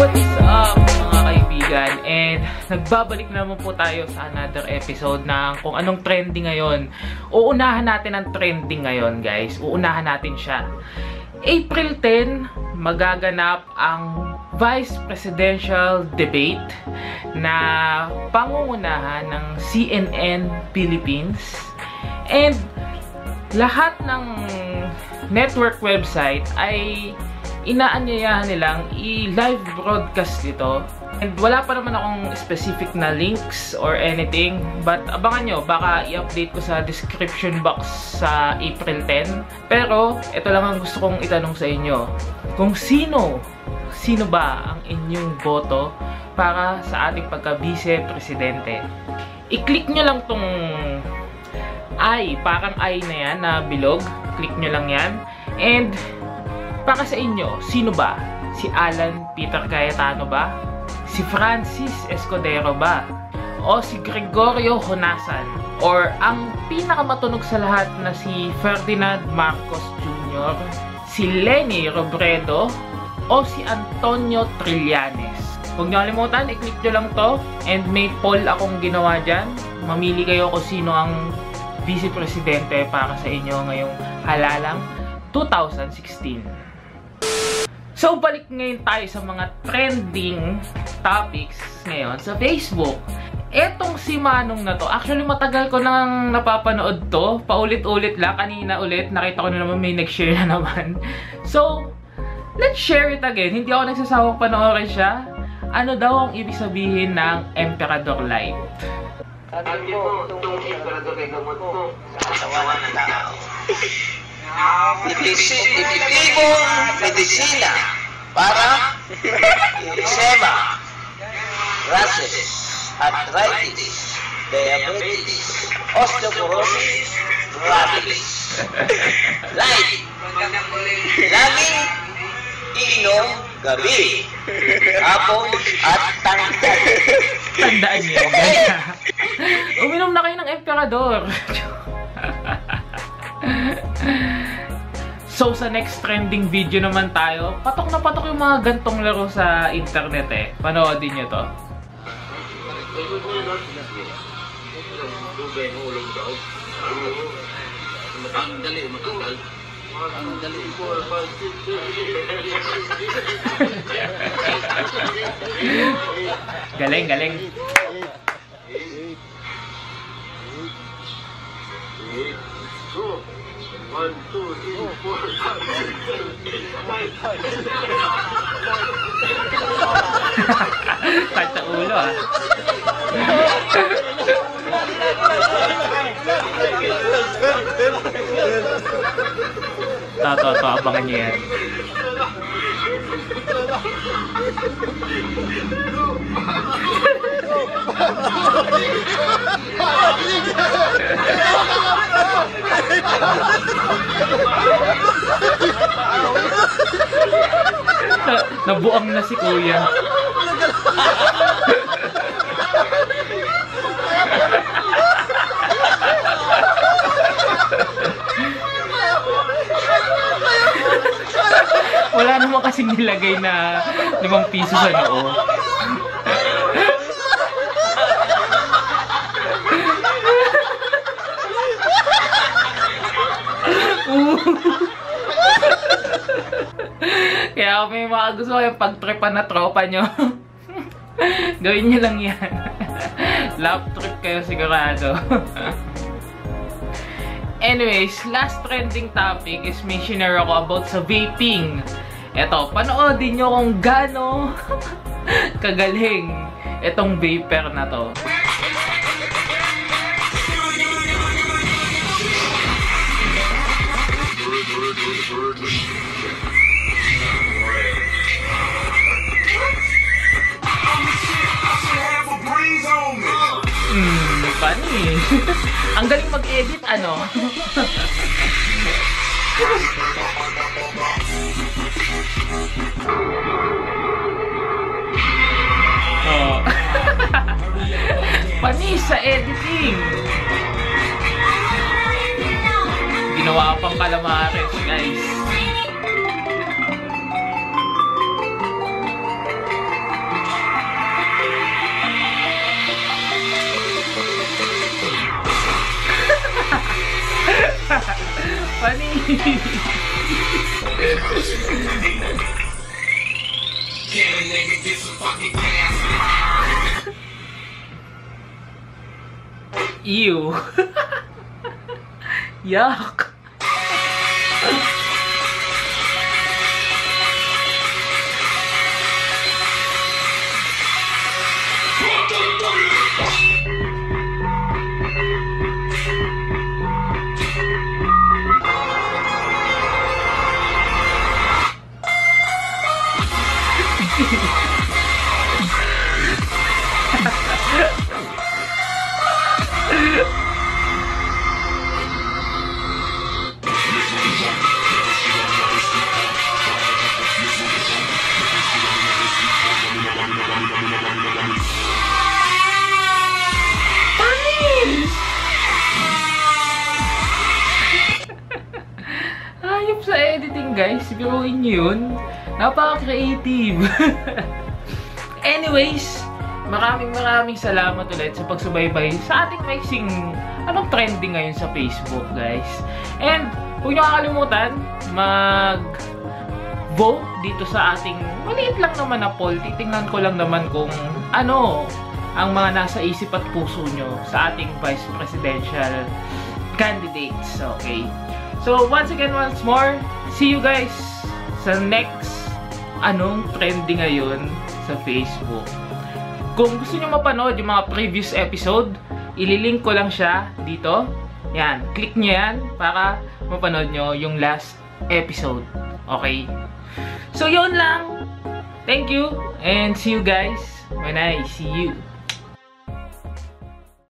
What's up mga kaibigan? And nagbabalik naman po tayo sa another episode ng kung anong trending ngayon. Uunahan natin ang trending ngayon, guys. Uunahan natin siya. April 10, magaganap ang Vice Presidential Debate na pangungunahan ng CNN Philippines. And lahat ng network website ay inaanyayahan nilang i-live broadcast ito. And wala pa naman akong specific na links or anything. But abangan nyo, baka i-update ko sa description box sa April 10. Pero, ito lang ang gusto kong itanong sa inyo. Kung sino ba ang inyong boto para sa ating pagka-vice-presidente? I-click nyo lang tong I, parang I na yan, na bilog. Click nyo lang yan. And para sa inyo, sino ba? Si Alan Peter Cayetano ba? Si Francis Escudero ba? O si Gregorio Honasan? Or ang pinakamatunog sa lahat na si Ferdinand Marcos Jr.? Si Leni Robredo? O si Antonio Trillanes? Huwag niyo kalimutan, i-click nyo lang to. And may poll akong ginawa dyan. Mamili kayo kung sino ang vice-presidente para sa inyo ngayong halalang 2016. So, balik ngayon tayo sa mga trending topics ngayon sa Facebook. Etong si Manong na to, actually matagal ko nang napapanood to. Paulit-ulit lang. Kanina ulit, nakita ko na naman may nag-share na naman. So, let's share it again. Hindi ako nagsasawang panoorin siya. Ano daw ang ibig sabihin ng Emperador Light? Sabi mo, itong Emperador ay gamot mo sa katawan ng tao. Epektibo medisina para eczema, rashes, arthritis, diabetes, osteoporosis, rabies. Light, laging iinom gabi, hapon at tanghali. Tandaan niyo, uminom na kayo ng Emperador. So, sa next trending video naman tayo, patok na patok yung mga gantong laro sa internet eh. Panoodin nyo to. Galing, galing. One, two, three, four, Kata ulo ah. Tato, abangan nyo yan. Nabuang na si Kuya. Wala naman kasing nilagay na 5 piso sa noo. Kaya kung may mga gusto kayong pagtripan na tropa nyo, gawin nyo lang yan. Lap trip kayo sigurado. Anyways, last trending topic is may shinare ako about sa vaping. Eto, panoodin nyo kung gaano kagaling itong vapor na to. Funny. Ang galing mag-edit, ano? Oh. Panis sa editing. Ginawa pang calamares, guys. Ew. Yuck. Ayop sa editing, guys. Biruin nyo yun. Napaka-creative. Anyways, maraming salamat ulit sa pagsubaybay sa ating mixing anong trending ngayon sa Facebook, guys. And huwag nyo kakalimutan mag-vote dito sa ating maliit lang naman na poll. Titingnan ko lang naman kung ano ang mga nasa isip at puso nyo sa ating vice presidential candidates. Okay. So, once again, once more, see you guys sa next anong trending ngayon sa Facebook. Kung gusto nyo mapanood yung mga previous episode, ililink ko lang siya dito. Yan, click nyo yan para mapanood nyo yung last episode. Okay? So, yun lang. Thank you and see you guys when I see you.